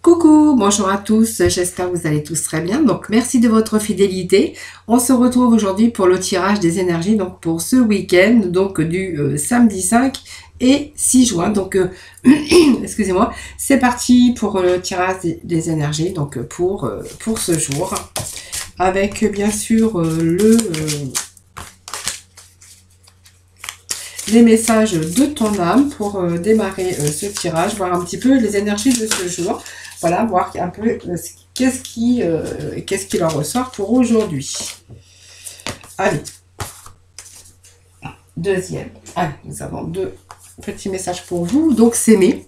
Coucou, bonjour à tous, j'espère que vous allez tous très bien. Donc merci de votre fidélité. On se retrouve aujourd'hui pour le tirage des énergies, donc pour ce week-end, donc du samedi 5 et 6 juin. Donc excusez-moi, c'est parti pour le tirage des énergies, donc pour ce jour. Avec bien sûr les messages de ton âme pour démarrer ce tirage, voir un petit peu les énergies de ce jour. Voilà, voir un peu qu'est-ce qui leur ressort pour aujourd'hui. Allez, deuxième. Allez, nous avons deux petits messages pour vous. Donc, s'aimer.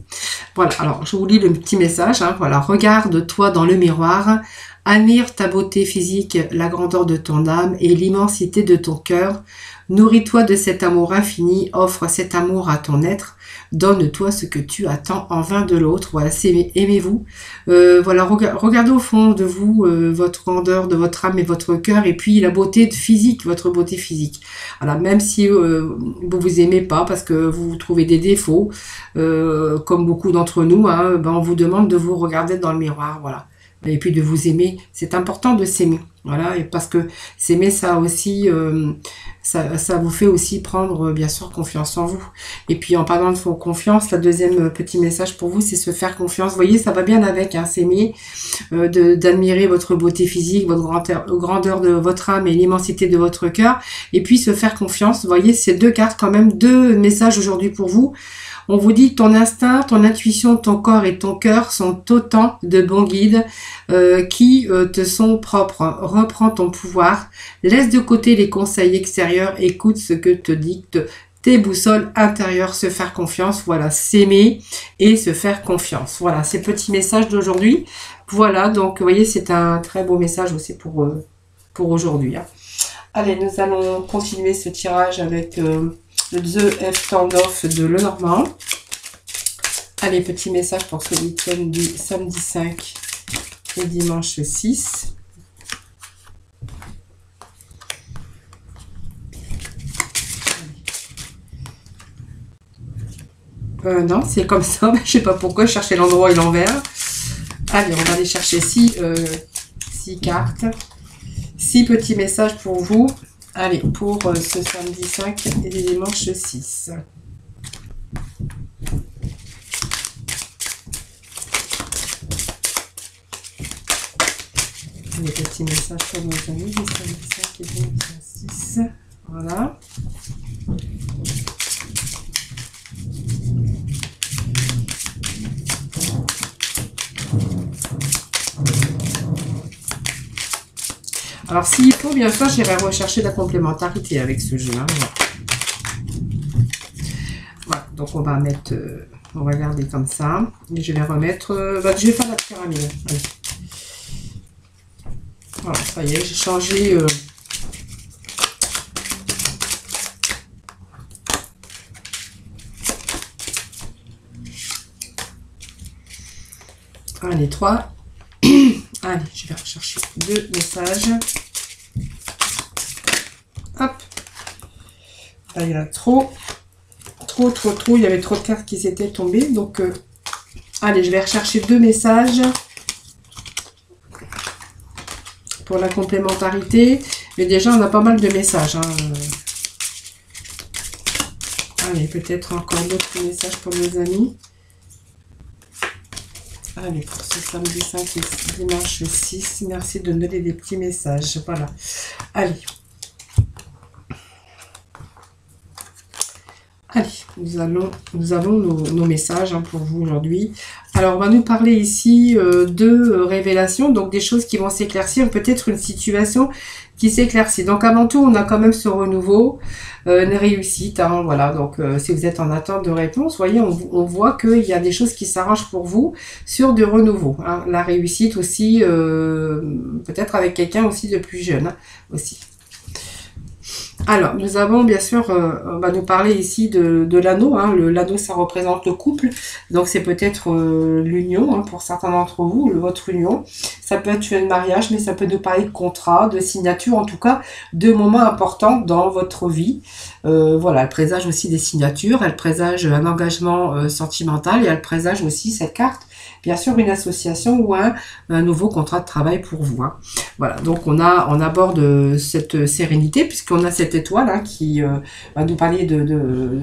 Voilà, alors je vous lis le petit message. Hein, voilà, regarde-toi dans le miroir. Admire ta beauté physique, la grandeur de ton âme et l'immensité de ton cœur. Nourris-toi de cet amour infini, offre cet amour à ton être, donne-toi ce que tu attends en vain de l'autre. Voilà, c'est aimez-vous. Voilà, regardez au fond de vous votre grandeur de votre âme et votre cœur, et puis la beauté physique, votre beauté physique. Voilà, même si vous vous aimez pas parce que vous trouvez des défauts, comme beaucoup d'entre nous, hein, ben on vous demande de vous regarder dans le miroir, voilà. Et puis de vous aimer, c'est important de s'aimer, voilà, et parce que s'aimer, ça aussi, ça vous fait aussi prendre bien sûr confiance en vous. Et puis en parlant de confiance, la deuxième petit message pour vous, c'est se faire confiance. Vous voyez, ça va bien avec, hein, s'aimer, d'admirer votre beauté physique, votre grandeur de votre âme et l'immensité de votre cœur, et puis se faire confiance. Vous voyez, ces deux cartes quand même, deux messages aujourd'hui pour vous. On vous dit que ton instinct, ton intuition, ton corps et ton cœur sont autant de bons guides qui te sont propres. Reprends ton pouvoir, laisse de côté les conseils extérieurs, écoute ce que te dictent tes boussoles intérieures, se faire confiance, voilà, s'aimer et se faire confiance. Voilà, ces petits messages d'aujourd'hui. Voilà, donc vous voyez, c'est un très beau message aussi pour aujourd'hui. Hein. Allez, nous allons continuer ce tirage avec... The F Standoff de Lenormand. Allez, petit message pour ce week-end du samedi 5 et dimanche 6. Non, c'est comme ça. Je sais pas pourquoi, je cherchais l'endroit et l'envers. Allez, on va aller chercher 6 cartes. 6 petits messages pour vous. Allez, pour ce samedi 5 et dimanche 6. Les petits messages pour nos amis, le samedi 5 et dimanche 6. Voilà. Alors, s'il faut, bien sûr, j'irai rechercher la complémentarité avec ce jeu. Hein. Voilà, donc on va mettre, on va garder comme ça. Et je vais remettre, je vais faire la pyramide. Allez. Voilà, ça y est, j'ai changé. Allez, 3. Allez, je vais rechercher 2 messages. Hop. Là, il y en a trop. Il y avait trop de cartes qui s'étaient tombées. Donc, allez, je vais rechercher 2 messages pour la complémentarité. Mais déjà, on a pas mal de messages. Hein. Allez, peut-être encore d'autres messages pour mes amis. Allez, pour ce samedi 5 et dimanche 6, merci de donner des petits messages. Voilà. Allez. Allez, nous avons nos messages hein, pour vous aujourd'hui. Alors, on va nous parler ici de révélations, donc des choses qui vont s'éclaircir, peut-être une situation qui s'éclaircit. Donc, avant tout, on a quand même ce renouveau, une réussite. Hein, voilà, donc si vous êtes en attente de réponse, voyez, on voit qu'il y a des choses qui s'arrangent pour vous sur du renouveau. Hein, la réussite aussi, peut-être avec quelqu'un aussi de plus jeune, hein, aussi. Alors, nous avons bien sûr, on va nous parler ici de l'anneau. Hein. L'anneau, ça représente le couple. Donc, c'est peut-être l'union hein, pour certains d'entre vous, votre union. Ça peut être un mariage, mais ça peut nous parler de contrat, de signature, en tout cas, de moments importants dans votre vie. Voilà, elle présage aussi des signatures, elle présage un engagement sentimental et elle présage aussi cette carte bien sûr une association ou un nouveau contrat de travail pour vous. Hein. Voilà, donc on aborde cette sérénité puisqu'on a cette étoile hein, qui va nous parler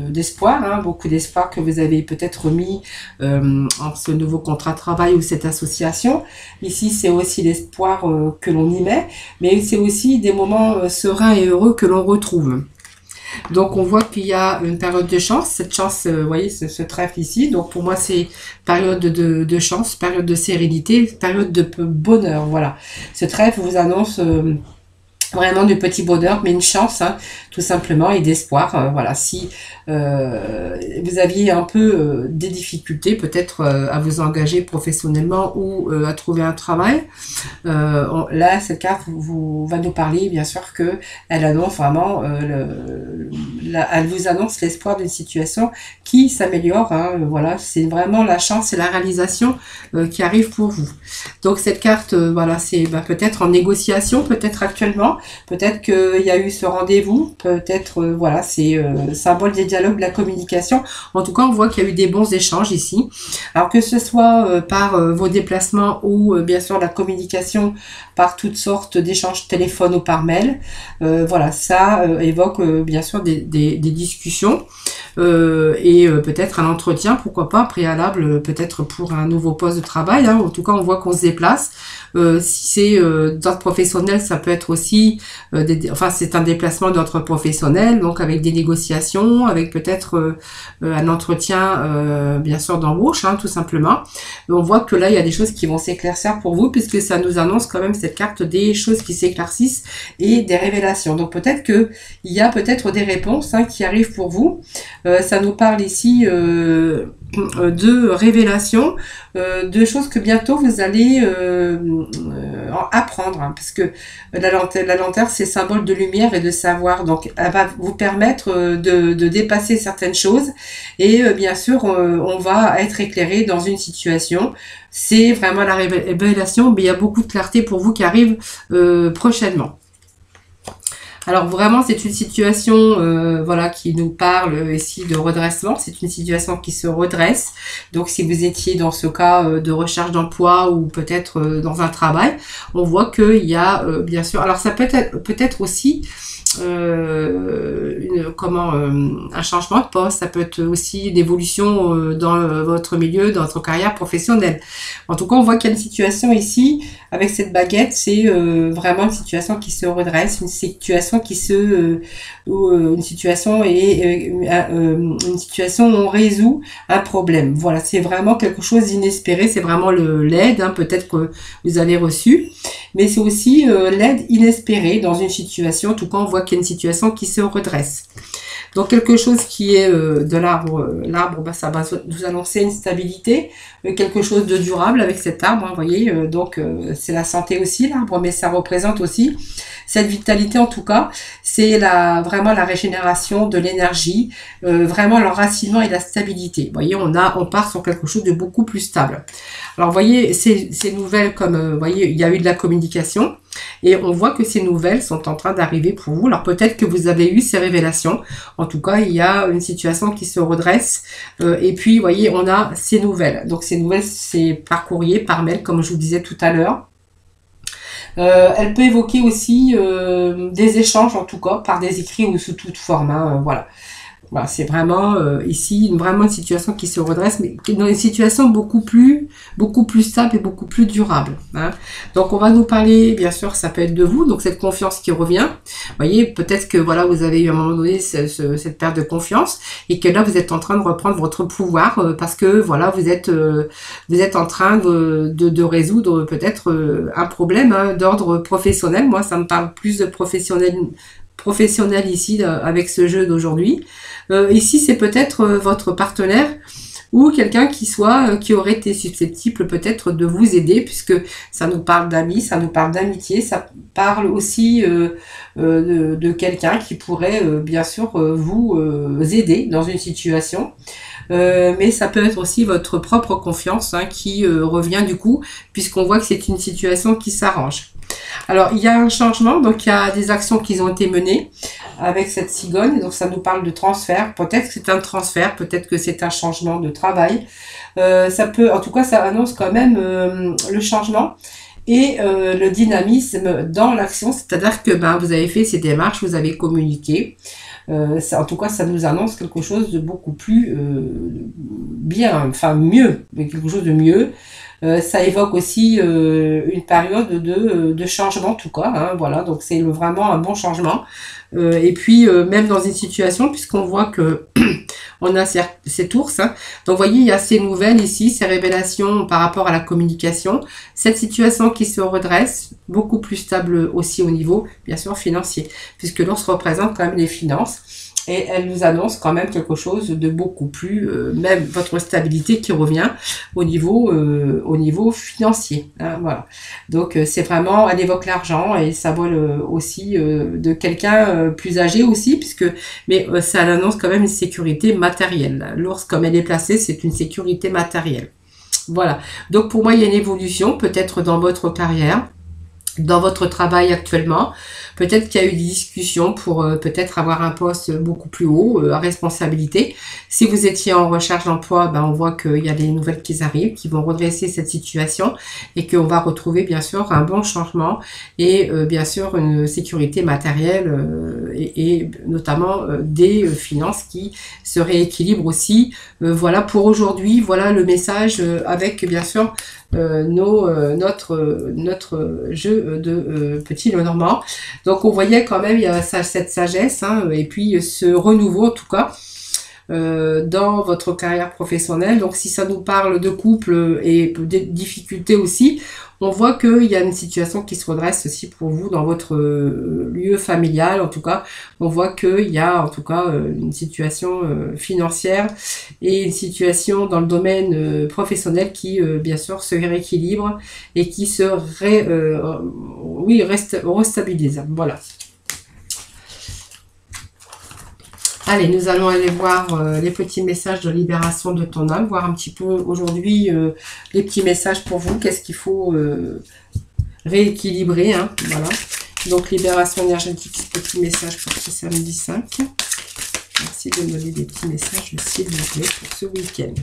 d'espoir, hein, beaucoup d'espoir que vous avez peut-être mis en ce nouveau contrat de travail ou cette association. Ici, c'est aussi l'espoir que l'on y met, mais c'est aussi des moments sereins et heureux que l'on retrouve. Donc, on voit qu'il y a une période de chance. Cette chance, vous voyez, ce trèfle ici. Donc, pour moi, c'est période de chance, période de sérénité, période de bonheur. Voilà. Ce trèfle vous annonce vraiment du petit bonheur, mais une chance, hein, tout simplement, et d'espoir. Voilà, si vous aviez un peu des difficultés, peut-être à vous engager professionnellement ou à trouver un travail, là, cette carte va nous parler, bien sûr, que elle annonce vraiment, elle vous annonce l'espoir d'une situation qui s'améliore. Hein, voilà, c'est vraiment la chance et la réalisation qui arrive pour vous. Donc cette carte, voilà, c'est peut-être en négociation, peut-être actuellement. Peut-être qu'il y a eu ce rendez-vous, peut-être, voilà, c'est symbole des dialogues, de la communication. En tout cas, on voit qu'il y a eu des bons échanges ici. Alors que ce soit par vos déplacements ou bien sûr la communication par toutes sortes d'échanges téléphone ou par mail, voilà, ça évoque bien sûr des discussions et peut-être un entretien, pourquoi pas, préalable, peut-être pour un nouveau poste de travail. Hein. En tout cas, on voit qu'on se déplace. Si c'est d'ordre professionnel, ça peut être aussi c'est un déplacement d'ordre professionnel, donc avec des négociations, avec peut-être un entretien bien sûr d'embauche, hein, tout simplement. Et on voit que là, il y a des choses qui vont s'éclaircir pour vous, puisque ça nous annonce quand même cette carte des choses qui s'éclaircissent et des révélations. Donc peut-être que il y a peut-être des réponses hein, qui arrivent pour vous. Ça nous parle ici de révélations, de choses que bientôt vous allez apprendre, hein, parce que la lanterne c'est symbole de lumière et de savoir, donc elle va vous permettre de dépasser certaines choses et bien sûr on va être éclairé dans une situation. C'est vraiment la révélation, mais il y a beaucoup de clarté pour vous qui arrive prochainement. Alors vraiment, c'est une situation voilà, qui nous parle ici de redressement. C'est une situation qui se redresse. Donc si vous étiez dans ce cas de recherche d'emploi ou peut-être dans un travail, on voit qu'il y a bien sûr... Alors ça peut être aussi... un changement de poste, ça peut être aussi une évolution dans votre milieu, dans votre carrière professionnelle. En tout cas, on voit qu'il y a une situation ici, avec cette baguette, c'est vraiment une situation qui se redresse, une situation qui se... une situation où on résout un problème. Voilà, c'est vraiment quelque chose d'inespéré, c'est vraiment l'aide, hein, peut-être que vous avez reçu, mais c'est aussi l'aide inespérée dans une situation. En tout cas, on voit qu'il y a une situation qui se redresse. Donc quelque chose qui est de l'arbre, ça va nous annoncer une stabilité, quelque chose de durable avec cet arbre, hein, vous voyez, donc c'est la santé aussi l'arbre, mais ça représente aussi cette vitalité. En tout cas, c'est vraiment la régénération de l'énergie, vraiment l'enracinement et la stabilité. Vous voyez, on part sur quelque chose de beaucoup plus stable. Alors vous voyez, ces nouvelles, comme vous voyez, il y a eu de la communication. Et on voit que ces nouvelles sont en train d'arriver pour vous. Alors peut-être que vous avez eu ces révélations. En tout cas, il y a une situation qui se redresse. Et puis, vous voyez, on a ces nouvelles. Donc ces nouvelles, c'est par courrier, par mail, comme je vous disais tout à l'heure. Elle peut évoquer aussi des échanges, en tout cas, par des écrits ou sous toute forme. Hein, voilà. Voilà, c'est vraiment ici vraiment une situation qui se redresse, mais dans une situation beaucoup plus stable et beaucoup plus durable. Hein. Donc on va nous parler, bien sûr, ça peut être de vous, donc cette confiance qui revient. Vous voyez, peut-être que voilà, vous avez eu à un moment donné cette perte de confiance et que là vous êtes en train de reprendre votre pouvoir parce que voilà, vous êtes en train de résoudre peut-être un problème hein, d'ordre professionnel. Moi, ça me parle plus de professionnel ici avec ce jeu d'aujourd'hui. Ici, c'est peut-être votre partenaire ou quelqu'un qui aurait été susceptible peut-être de vous aider, puisque ça nous parle d'amis, ça nous parle d'amitié, ça parle aussi de quelqu'un qui pourrait bien sûr vous aider dans une situation. Mais ça peut être aussi votre propre confiance hein, qui revient du coup, puisqu'on voit que c'est une situation qui s'arrange. Alors, il y a un changement, donc il y a des actions qui ont été menées avec cette cigogne, donc ça nous parle de transfert. Peut-être que c'est un transfert, peut-être que c'est un changement de travail. Ça peut, en tout cas, ça annonce quand même le changement et le dynamisme dans l'action, c'est-à-dire que ben, vous avez fait ces démarches, vous avez communiqué. En tout cas, ça nous annonce quelque chose de beaucoup plus bien, enfin mieux, mais quelque chose de mieux. Ça évoque aussi une période de changement, en tout cas. Hein, voilà, donc c'est vraiment un bon changement. Et puis, même dans une situation, puisqu'on voit que on a cet ours. Hein, donc, vous voyez, il y a ces nouvelles ici, ces révélations par rapport à la communication. Cette situation qui se redresse, beaucoup plus stable aussi au niveau, bien sûr, financier. Puisque l'ours représente quand même les finances. Et elle nous annonce quand même quelque chose de beaucoup plus, même votre stabilité qui revient au niveau financier. Hein, voilà. Donc c'est vraiment, elle évoque l'argent et ça vole aussi de quelqu'un plus âgé aussi, mais ça annonce quand même une sécurité matérielle. L'ours, comme elle est placée, c'est une sécurité matérielle. Voilà. Donc pour moi, il y a une évolution peut-être dans votre carrière, dans votre travail actuellement. Peut-être qu'il y a eu des discussions pour peut-être avoir un poste beaucoup plus haut, à responsabilité. Si vous étiez en recherche d'emploi, ben, on voit qu'il y a des nouvelles qui arrivent, qui vont redresser cette situation et qu'on va retrouver bien sûr un bon changement et bien sûr une sécurité matérielle et notamment des finances qui se rééquilibrent aussi. Voilà pour aujourd'hui, voilà le message avec bien sûr notre jeu de Petit Lenormand. Donc on voyait quand même il y a cette sagesse hein, et puis ce renouveau en tout cas dans votre carrière professionnelle. Donc si ça nous parle de couple et de difficultés aussi, on voit qu'il y a une situation qui se redresse aussi pour vous dans votre lieu familial. En tout cas, on voit qu'il y a en tout cas une situation financière et une situation dans le domaine professionnel qui, bien sûr, se rééquilibre et qui se restabilise. Voilà. Allez, nous allons aller voir les petits messages de libération de ton âme, voir un petit peu aujourd'hui les petits messages pour vous, qu'est-ce qu'il faut rééquilibrer, hein, voilà. Donc, libération énergétique, petit message pour ce samedi 5. Merci de me donner des petits messages, s'il vous plaît, pour ce week-end.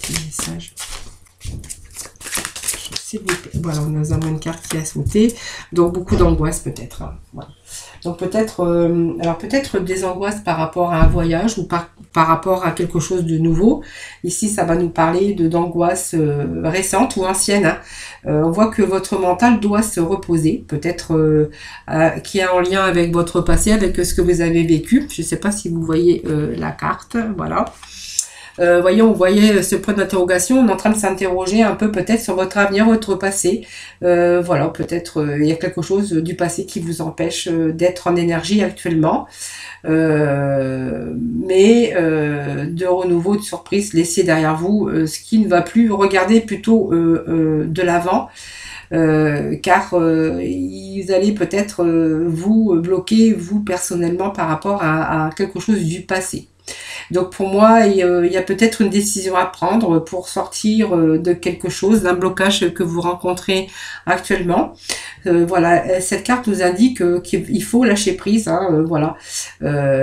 Petit message. Voilà, nous avons une carte qui a sauté, donc beaucoup d'angoisse peut-être. Hein. Voilà. Donc peut-être, alors peut-être des angoisses par rapport à un voyage ou par rapport à quelque chose de nouveau. Ici, ça va nous parler d'angoisse récente ou ancienne. Hein. On voit que votre mental doit se reposer, peut-être qui est en lien avec votre passé, avec ce que vous avez vécu. Je ne sais pas si vous voyez la carte, voilà. Voyez, on voyait ce point d'interrogation, on est en train de s'interroger un peu peut-être sur votre avenir, votre passé. Voilà, peut-être il y a quelque chose du passé qui vous empêche d'être en énergie actuellement. Mais de renouveau, de surprise, laissez derrière vous ce qui ne va plus. Regardez plutôt de l'avant. Car vous allez peut-être vous bloquer, vous personnellement, par rapport à quelque chose du passé. Donc pour moi, il y a peut-être une décision à prendre pour sortir de quelque chose, d'un blocage que vous rencontrez actuellement. Voilà, cette carte nous indique qu'il faut lâcher prise, hein, voilà,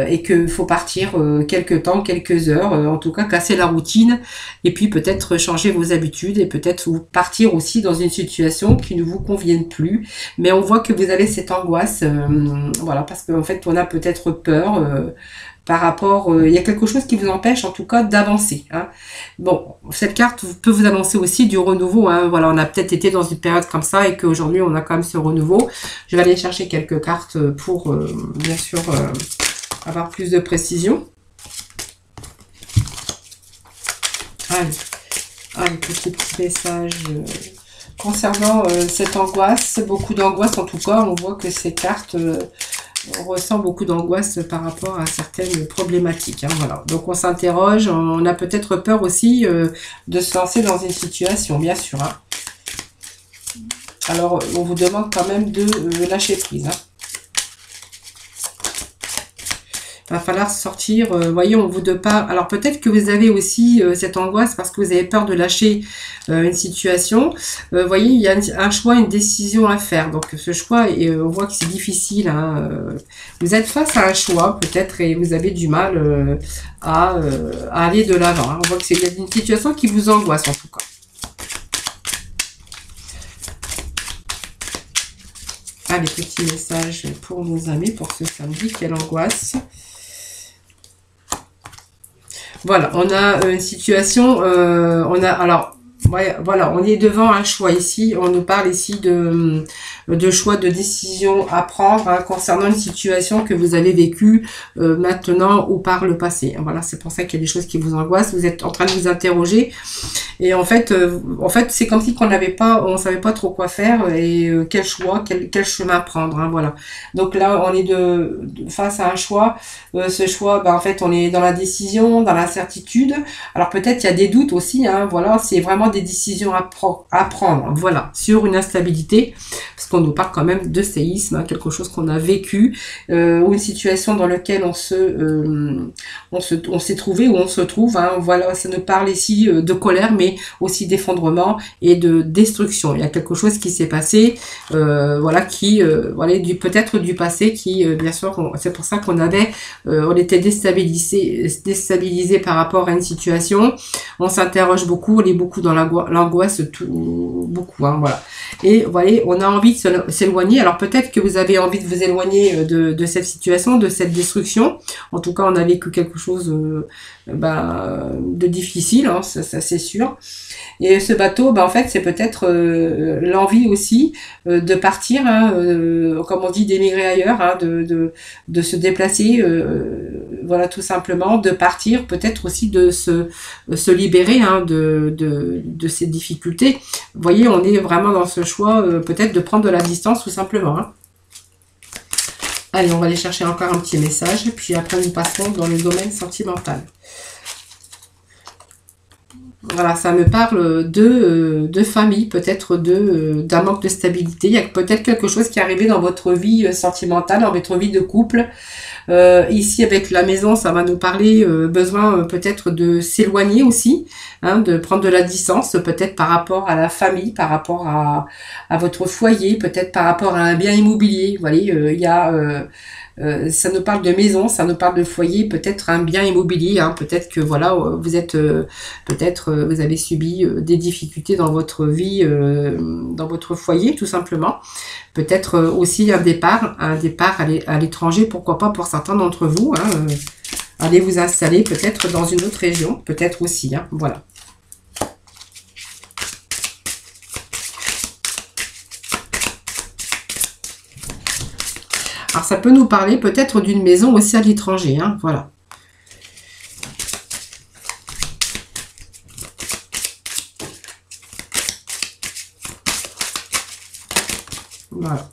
et qu'il faut partir quelques temps, quelques heures, en tout cas casser la routine, et puis peut-être changer vos habitudes, et peut-être vous partir aussi dans une situation qui ne vous convienne plus. Mais on voit que vous avez cette angoisse, voilà, parce qu'en fait on a peut-être peur. Par rapport, il y a quelque chose qui vous empêche en tout cas d'avancer. Hein. Bon, cette carte peut vous annoncer aussi du renouveau. Hein. Voilà, on a peut-être été dans une période comme ça et qu'aujourd'hui on a quand même ce renouveau. Je vais aller chercher quelques cartes pour bien sûr avoir plus de précision. Allez, petit message concernant cette angoisse, beaucoup d'angoisse en tout cas. On voit que ces cartes on ressent beaucoup d'angoisse par rapport à certaines problématiques. Hein, voilà. Donc on s'interroge, on a peut-être peur aussi de se lancer dans une situation, bien sûr. Hein. Alors on vous demande quand même de lâcher prise. Hein. va falloir sortir, voyez, on vous de pas. Alors peut-être que vous avez aussi cette angoisse parce que vous avez peur de lâcher une situation. Voyez, il y a un choix, une décision à faire. Donc ce choix, on voit que c'est difficile. Hein, vous êtes face à un choix peut-être et vous avez du mal à aller de l'avant. Hein. On voit que c'est une situation qui vous angoisse en tout cas. Allez, petits messages pour nos amis pour ce samedi. Quelle angoisse. Voilà, on a une situation, alors, ouais, voilà, on est devant un choix ici. On nous parle ici de choix, de décision à prendre hein, concernant une situation que vous avez vécue maintenant ou par le passé. Voilà, c'est pour ça qu'il y a des choses qui vous angoissent. Vous êtes en train de vous interroger. Et en fait c'est comme si on savait pas trop quoi faire et quel choix, quel chemin prendre. Hein, voilà. Donc là, on est face à un choix. Ce choix, en fait, on est dans la décision, dans l'incertitude. Alors peut-être il y a des doutes aussi. Hein, voilà, c'est vraiment des décisions à prendre. Voilà, sur une instabilité, parce qu'on nous parle quand même de séisme, hein, quelque chose qu'on a vécu ou une situation dans laquelle on s'est trouvé ou on se trouve. Hein, voilà, ça nous parle ici de colère, mais aussi d'effondrement et de destruction. Il y a quelque chose qui s'est passé, voilà, qui, voilà, peut-être du passé, qui, bien sûr, c'est pour ça qu'on on était déstabilisé par rapport à une situation. On s'interroge beaucoup, on est beaucoup dans l'angoisse, beaucoup, hein, voilà. Et vous voyez, on a envie de s'éloigner. Alors peut-être que vous avez envie de vous éloigner de cette situation, de cette destruction. En tout cas, on a vécu quelque chose de difficile, hein, ça c'est sûr. Et ce bateau, en fait, c'est peut-être l'envie aussi de partir, hein, comme on dit, d'émigrer ailleurs, hein, de se déplacer, voilà, tout simplement, de partir, peut-être aussi de se libérer hein, de ces difficultés. Vous voyez, on est vraiment dans ce choix, peut-être de prendre de la distance, tout simplement. Hein. Allez, on va aller chercher encore un petit message, puis après nous passons dans le domaine sentimental. Voilà, ça me parle de famille, peut-être d'un manque de stabilité. Il y a peut-être quelque chose qui est arrivé dans votre vie sentimentale, dans votre vie de couple. Ici, avec la maison, ça va nous parler besoin peut-être de s'éloigner aussi, hein, de prendre de la distance, peut-être par rapport à la famille, par rapport à votre foyer, peut-être par rapport à un bien immobilier. Vous voyez, il y a... ça nous parle de maison, ça nous parle de foyer, peut-être un bien immobilier, hein, peut-être que voilà, vous êtes, vous avez subi des difficultés dans votre vie, dans votre foyer, tout simplement. Peut-être aussi un départ à l'étranger, pourquoi pas pour certains d'entre vous, hein, aller vous installer peut-être dans une autre région, peut-être aussi, hein, voilà. Alors, ça peut nous parler peut-être d'une maison aussi à l'étranger, hein, voilà. Voilà.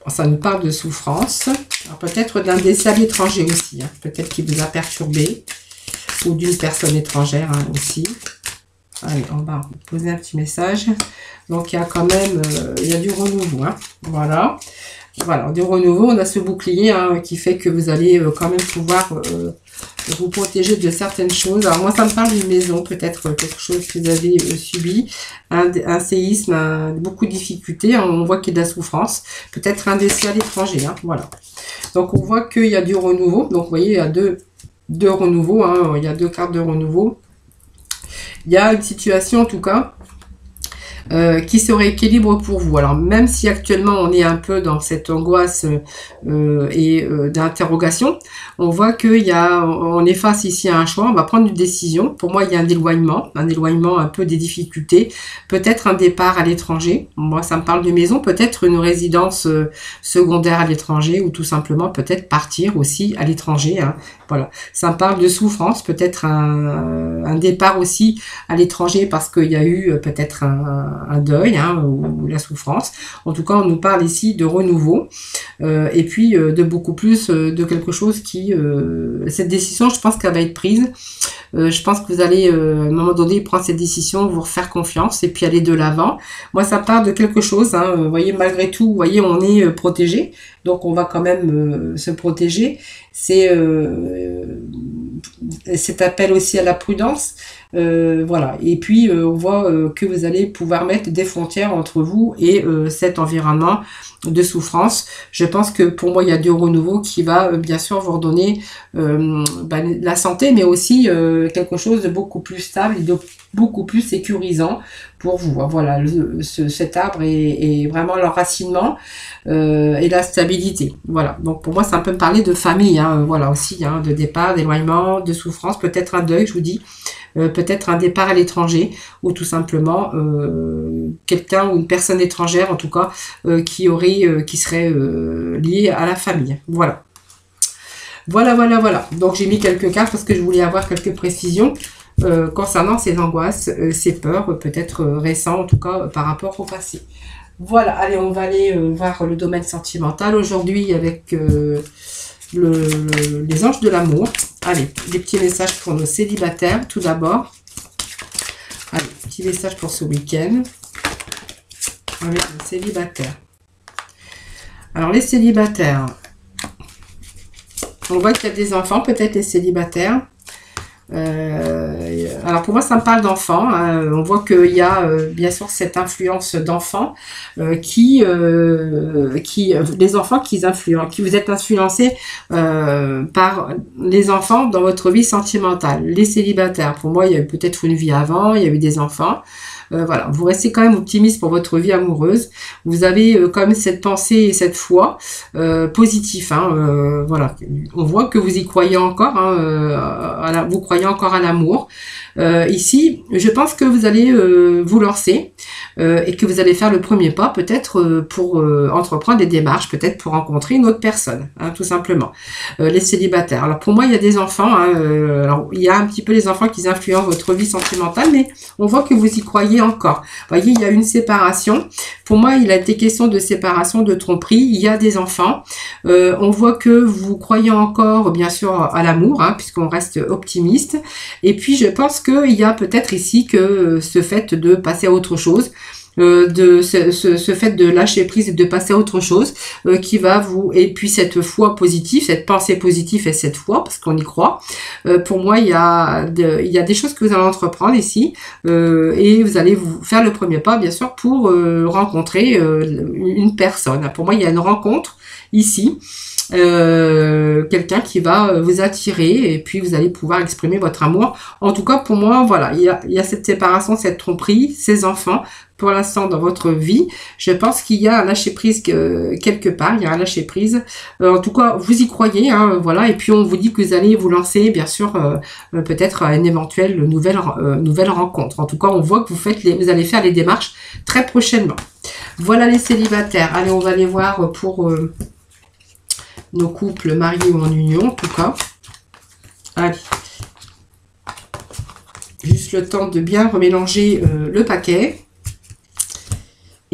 Bon, ça nous parle de souffrance. Alors, peut-être d'un décès à l'étranger aussi, hein, peut-être qu'il vous a perturbé, ou d'une personne étrangère hein, aussi. Allez, on va poser un petit message. Donc, il y a quand même, il y a du renouveau. Hein. Voilà. Voilà, du renouveau. On a ce bouclier hein, qui fait que vous allez quand même pouvoir vous protéger de certaines choses. Alors, moi, ça me parle d'une maison, peut-être quelque chose que vous avez subi. Un séisme, beaucoup de difficultés. Hein, on voit qu'il y a de la souffrance. Peut-être un décès à l'étranger. Hein, voilà. Donc, on voit qu'il y a du renouveau. Donc, vous voyez, il y a deux renouveaux. Hein, il y a 2 cartes de renouveau. Il y a une situation, en tout cas, qui se rééquilibre pour vous. Alors, même si actuellement, on est un peu dans cette angoisse et d'interrogation, on voit on est face ici à un choix, on va prendre une décision. Pour moi, il y a un éloignement un peu des difficultés, peut-être un départ à l'étranger. Moi, ça me parle de maison, peut-être une résidence secondaire à l'étranger ou tout simplement peut-être partir aussi à l'étranger. Hein. Voilà, ça me parle de souffrance, peut-être un départ aussi à l'étranger parce qu'il y a eu peut-être un deuil hein, ou la souffrance. En tout cas, on nous parle ici de renouveau et puis de beaucoup plus de quelque chose qui... cette décision, je pense qu'elle va être prise Je pense que vous allez, à un moment donné, prendre cette décision, vous refaire confiance et puis aller de l'avant. Moi, ça part de quelque chose, hein. Vous voyez, malgré tout, vous voyez, on est protégé. Donc, on va quand même se protéger. C'est cet appel aussi à la prudence. Voilà. Et puis, on voit que vous allez pouvoir mettre des frontières entre vous et cet environnement de souffrance. Je pense que pour moi, il y a du renouveau qui va bien sûr vous redonner la santé, mais aussi quelque chose de beaucoup plus stable et de beaucoup plus sécurisant pour vous. Voilà, cet arbre est vraiment l'enracinement et la stabilité. Voilà, donc pour moi, ça peut me parler de famille, hein, voilà aussi, hein, de départ, d'éloignement, de souffrance, peut-être un deuil, je vous dis, peut-être un départ à l'étranger, ou tout simplement quelqu'un ou une personne étrangère, en tout cas, qui serait liée à la famille. Voilà. Voilà. Donc j'ai mis quelques cartes parce que je voulais avoir quelques précisions concernant ces angoisses, ces peurs, peut-être récents, en tout cas par rapport au passé. Voilà, allez, on va aller voir le domaine sentimental aujourd'hui avec les anges de l'amour. Allez, des petits messages pour nos célibataires, tout d'abord. Allez, petit message pour ce week-end avec les célibataires. Alors, les célibataires, on voit qu'il y a des enfants, peut-être les célibataires. Alors pour moi ça me parle d'enfants, hein. On voit qu'il y a bien sûr cette influence d'enfants les enfants qui vous êtes influencés par les enfants dans votre vie sentimentale. Les célibataires, pour moi il y a eu peut-être une vie avant, il y a eu des enfants. Voilà, vous restez quand même optimiste pour votre vie amoureuse. Vous avez quand même cette pensée et cette foi positive. Hein, voilà, on voit que vous y croyez encore. Hein, vous croyez encore à l'amour. Ici, je pense que vous allez vous lancer et que vous allez faire le premier pas, peut-être pour entreprendre des démarches, peut-être pour rencontrer une autre personne, hein, tout simplement. Les célibataires. Alors pour moi, il y a des enfants. Hein, alors il y a un petit peu les enfants qui influencent votre vie sentimentale, mais on voit que vous y croyez encore. Vous voyez, il y a une séparation. Pour moi, il a été question de séparation, de tromperie. Il y a des enfants. On voit que vous croyez encore, bien sûr, à l'amour, hein, puisqu'on reste optimiste. Et puis, je pense qu'il y a peut-être ici que ce fait de passer à autre chose, ce fait de lâcher prise et de passer à autre chose qui va vous, et puis cette foi positive, cette pensée positive et cette foi, parce qu'on y croit, pour moi il y a des choses que vous allez entreprendre ici et vous allez vous faire le premier pas bien sûr pour rencontrer une personne. Pour moi il y a une rencontre ici, quelqu'un qui va vous attirer et puis vous allez pouvoir exprimer votre amour. En tout cas pour moi voilà, il y a cette séparation, cette tromperie, ces enfants pour l'instant dans votre vie. Je pense qu'il y a un lâcher prise quelque part, il y a un lâcher prise. En tout cas vous y croyez, hein, voilà, et puis on vous dit que vous allez vous lancer bien sûr peut-être à une éventuelle nouvelle rencontre. En tout cas on voit que vous allez faire les démarches très prochainement. Voilà les célibataires. Allez, on va aller voir pour nos couples mariés ou en union, en tout cas. Allez. Juste le temps de bien remélanger le paquet.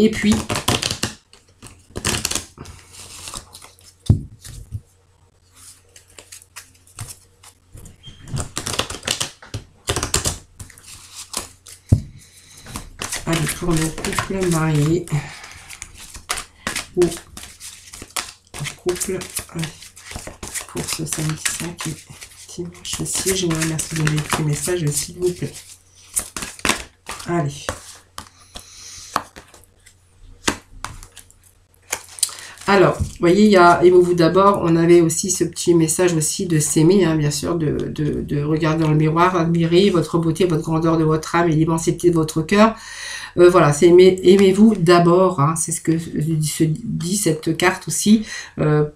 Et puis, allez, pour nos couples mariés ou couple, pour ce samedi 5 et dimanche 6, je vous remercie de donner des messages s'il vous plaît. Allez. Alors, vous voyez, aimez-vous d'abord, on avait aussi ce petit message aussi de s'aimer, hein, bien sûr, de regarder dans le miroir, admirer votre beauté, votre grandeur de votre âme et l'immensité de votre cœur. Voilà, c'est aimez-vous d'abord, hein, c'est ce que se dit cette carte aussi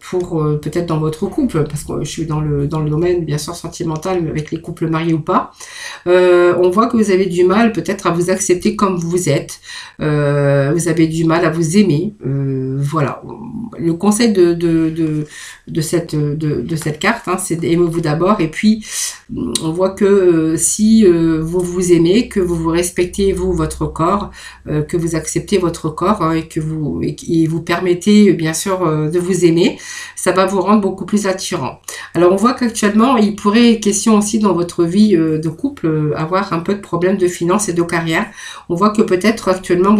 pour peut-être dans votre couple, parce que je suis dans le domaine bien sûr sentimental avec les couples mariés ou pas. On voit que vous avez du mal peut-être à vous accepter comme vous êtes, vous avez du mal à vous aimer, voilà. Le conseil de cette carte, hein, c'est aimez-vous d'abord, et puis on voit que si vous vous aimez, que vous vous respectez vous, votre corps, corps, que vous acceptez votre corps, hein, et vous permettez bien sûr de vous aimer, ça va vous rendre beaucoup plus attirant. Alors on voit qu'actuellement il pourrait question aussi dans votre vie de couple avoir un peu de problèmes de finances et de carrière. On voit que peut-être actuellement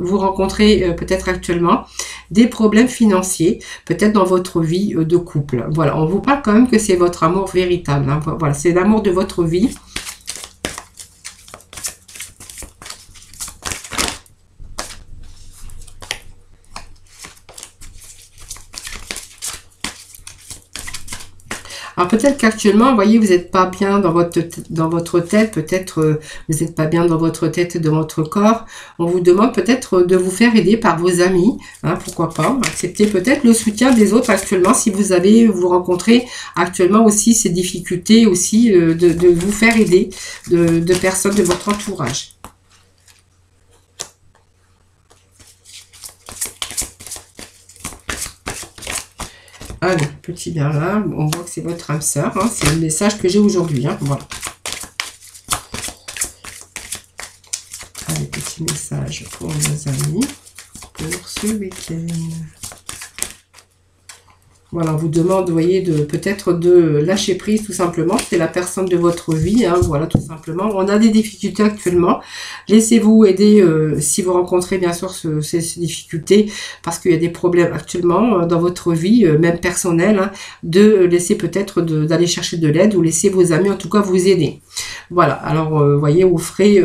vous rencontrez peut-être actuellement des problèmes financiers, peut-être dans votre vie de couple. Voilà, on vous parle quand même que c'est votre amour véritable, hein. Voilà, c'est l'amour de votre vie. Alors peut-être qu'actuellement, vous voyez, vous n'êtes pas bien dans votre tête, peut-être vous n'êtes pas bien dans votre tête et dans votre corps. On vous demande peut-être de vous faire aider par vos amis, hein, pourquoi pas. Acceptez peut-être le soutien des autres actuellement si vous rencontrez actuellement aussi ces difficultés aussi de vous faire aider de personnes de votre entourage. Allez, petit bien là, on voit que c'est votre âme sœur, hein, c'est le message que j'ai aujourd'hui, hein, voilà. Allez, petit message pour nos amis, pour ce week-end. Voilà, on vous demande, vous voyez, peut-être de lâcher prise tout simplement. C'est la personne de votre vie, hein, voilà, tout simplement. On a des difficultés actuellement. Laissez-vous aider si vous rencontrez bien sûr ces difficultés, parce qu'il y a des problèmes actuellement dans votre vie, même personnelle, hein, de laisser peut-être d'aller chercher de l'aide ou laisser vos amis en tout cas vous aider. Voilà, alors vous voyez, offrez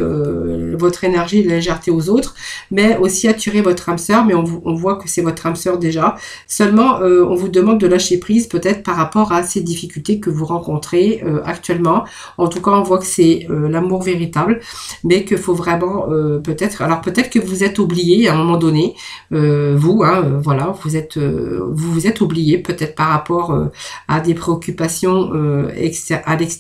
votre énergie et la légèreté aux autres, mais aussi attirer votre âme sœur, mais on voit que c'est votre âme sœur déjà. Seulement, on vous demande de lâcher prise peut-être par rapport à ces difficultés que vous rencontrez actuellement. En tout cas, on voit que c'est l'amour véritable, mais qu'il faut vraiment peut-être que vous êtes oublié à un moment donné, vous, hein, voilà, vous vous êtes oublié peut-être par rapport à des préoccupations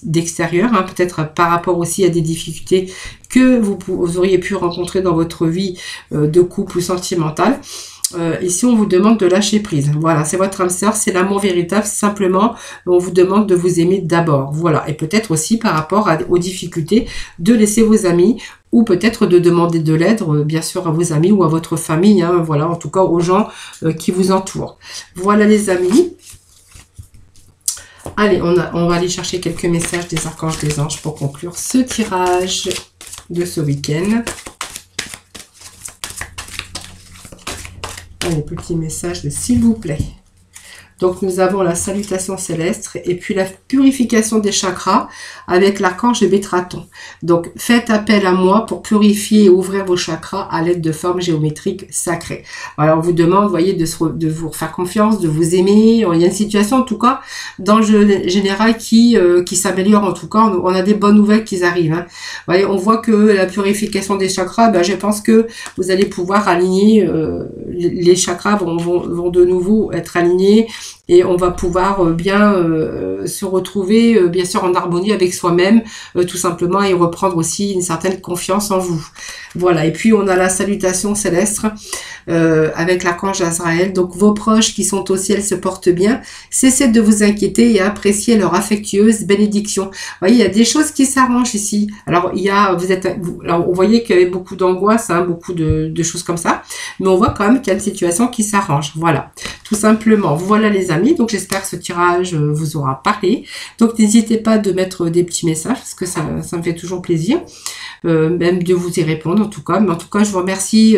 d'extérieur, hein, peut-être par rapport aussi à des difficultés que vous auriez pu rencontrer dans votre vie de couple ou sentimentale. Ici, on vous demande de lâcher prise. Voilà, c'est votre âme sœur, c'est l'amour véritable. Simplement, on vous demande de vous aimer d'abord. Voilà, et peut-être aussi par rapport aux difficultés, de laisser vos amis ou peut-être de demander de l'aide, bien sûr, à vos amis ou à votre famille. Hein, voilà, en tout cas, aux gens qui vous entourent. Voilà, les amis. Allez, on va aller chercher quelques messages des archanges, des anges pour conclure ce tirage de ce week-end. Allez, petit message de s'il vous plaît. Donc, nous avons la salutation céleste et puis la purification des chakras avec l'archange Bétraton. Donc, faites appel à moi pour purifier et ouvrir vos chakras à l'aide de formes géométriques sacrées. Alors, on vous demande, vous voyez, de vous faire confiance, de vous aimer. Il y a une situation, en tout cas, dans le jeu général qui s'améliore. En tout cas, on a des bonnes nouvelles qui arrivent. Hein. Vous voyez, on voit que la purification des chakras, ben, je pense que vous allez pouvoir aligner, les chakras vont de nouveau être alignés. Et on va pouvoir bien se retrouver, bien sûr, en harmonie avec soi-même, tout simplement, et reprendre aussi une certaine confiance en vous. Voilà, et puis on a la salutation céleste avec l'archange Azraël. Donc vos proches qui sont au ciel se portent bien. Cessez de vous inquiéter et appréciez leur affectueuse bénédiction. Vous voyez, il y a des choses qui s'arrangent ici. Alors, alors, vous voyez qu'il y a beaucoup d'angoisse, hein, beaucoup de choses comme ça. Mais on voit quand même qu'il y a une situation qui s'arrange. Voilà, tout simplement. Voilà les amis. Donc j'espère que ce tirage vous aura parlé. Donc n'hésitez pas de mettre des petits messages parce que ça me fait toujours plaisir. Même de vous y répondre en tout cas. Mais en tout cas, je vous remercie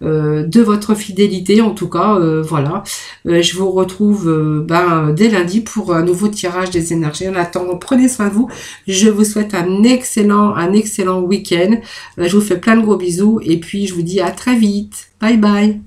de votre fidélité. En tout cas, voilà. Je vous retrouve dès lundi pour un nouveau tirage des énergies. En attendant, prenez soin de vous. Je vous souhaite un excellent week-end. Je vous fais plein de gros bisous et puis je vous dis à très vite. Bye bye.